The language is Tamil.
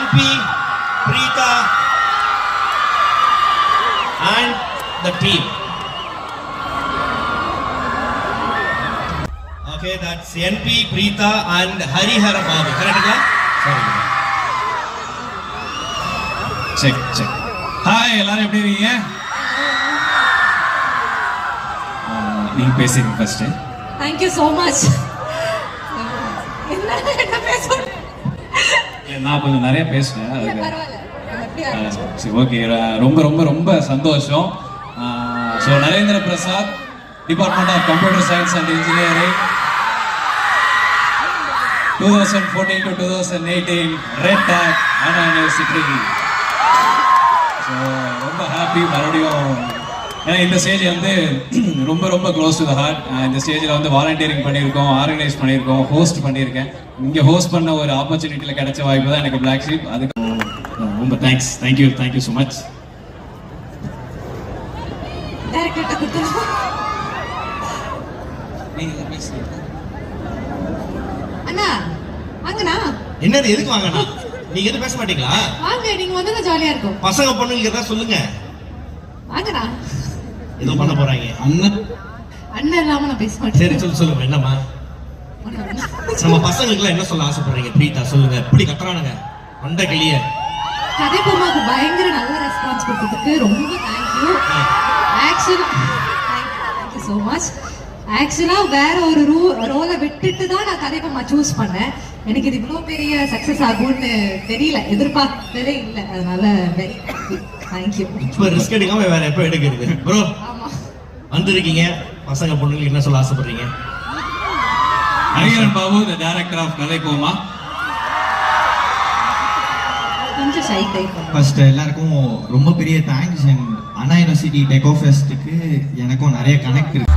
NP, Preeta, and the team. Okay, that's NP, Preeta, and Harihara Babu. Correct? Sorry. Check. Hi, எல்லாரும் எப்படி இருக்கீங்க? நீங்க பேசுங்க first. Thank you so much. என்ன பேசணும்? நான் கொஞ்சம் நிறைய பேசுனேன் அதுக்கு. பரவாயில்ல. சரி ஓகே, ரொம்ப ரொம்ப ரொம்ப சந்தோஷம். So Narendra Prasad, department of computer science and engineering, 2014 to 2018 ரெட் டேக் அண்ணா யூனிவர்சிட்டி. ஸோ ரொம்ப ஹாப்பி மறுபடியும். ஏன்னா இந்த ஸ்டேஜ் வந்து ரொம்ப ரொம்ப க்ளோஸ் டு த ஹார்ட். இந்த ஸ்டேஜில் வந்து வாலண்டியரிங் பண்ணியிருக்கோம், ஆர்கனைஸ் பண்ணியிருக்கோம், ஹோஸ்ட் பண்ணியிருக்கேன். இங்கே ஹோஸ்ட் பண்ண ஒரு ஆப்பர்ச்சுனிட்டியில் கிடைச்ச வாய்ப்பு தான் எனக்கு பிளாக் ஷீப். அதுக்கு ரொம்ப தேங்க்ஸ். Thank you so much. அண்ணா வாங்கண்ணா. என்னது எதுக்கு வாங்கண்ணா? நீங்க எதுவும் பேச மாட்டீங்களா? வாங்க, நீங்க வந்தா ஜாலியா இருக்கும். பசங்க பொண்ணுங்க ஏதாவது சொல்லுங்க. வாங்கண்ணா. ஏதோ பண்ண போறாங்க. அண்ணன் இல்லாம நான் பேச மாட்டேன். சரி சொல்லுங்க என்னம்மா? நம்ம பசங்களுக்கு என்ன சொல்ல ஆசைப்படுறீங்க? பிரீதா சொல்லுங்க. எப்படி கத்துறானுங்க அந்த கிளிய? கதை பொம்மாக்கு பயங்கர நல்ல ரெஸ்பான்ஸ் கொடுத்ததுக்கு ரொம்ப தேங்க்யூ. Thank you so much. ஆக்சுவலா வேற ஒரு ரோலை விட்டுட்டு தான் நான் கதை பொம்மா சூஸ் பண்ணேன். எனக்கு இது இவ்வளோ பெரிய சக்சஸ் ஆகும்னு தெரியல, எதிர்பார்க்கவே இல்லை. அதனால வெரி தேங்க்யூ. இப்போ ரிஸ்க் எடுக்காம வேற எப்போ எடுக்கிறது ப்ரோ? ஆமா, வந்திருக்கீங்க. பசங்க பொண்ணுங்களுக்கு என்ன சொல்ல ஆசைப்படுறீங்க? Hariharan Babu, the director of கதை கோமா. கொஞ்சம் ஷை டைப். ஃபர்ஸ்ட் எல்லாருக்கும் ரொம்ப பெரிய தேங்க்ஸ். அண்ட் அண்ணா யூனிவர்சிட்டி டெக் ஆஃப் ஃபெஸ்ட்டுக்கு எனக்கும் நிறைய கனெக்ட் இருக்கு.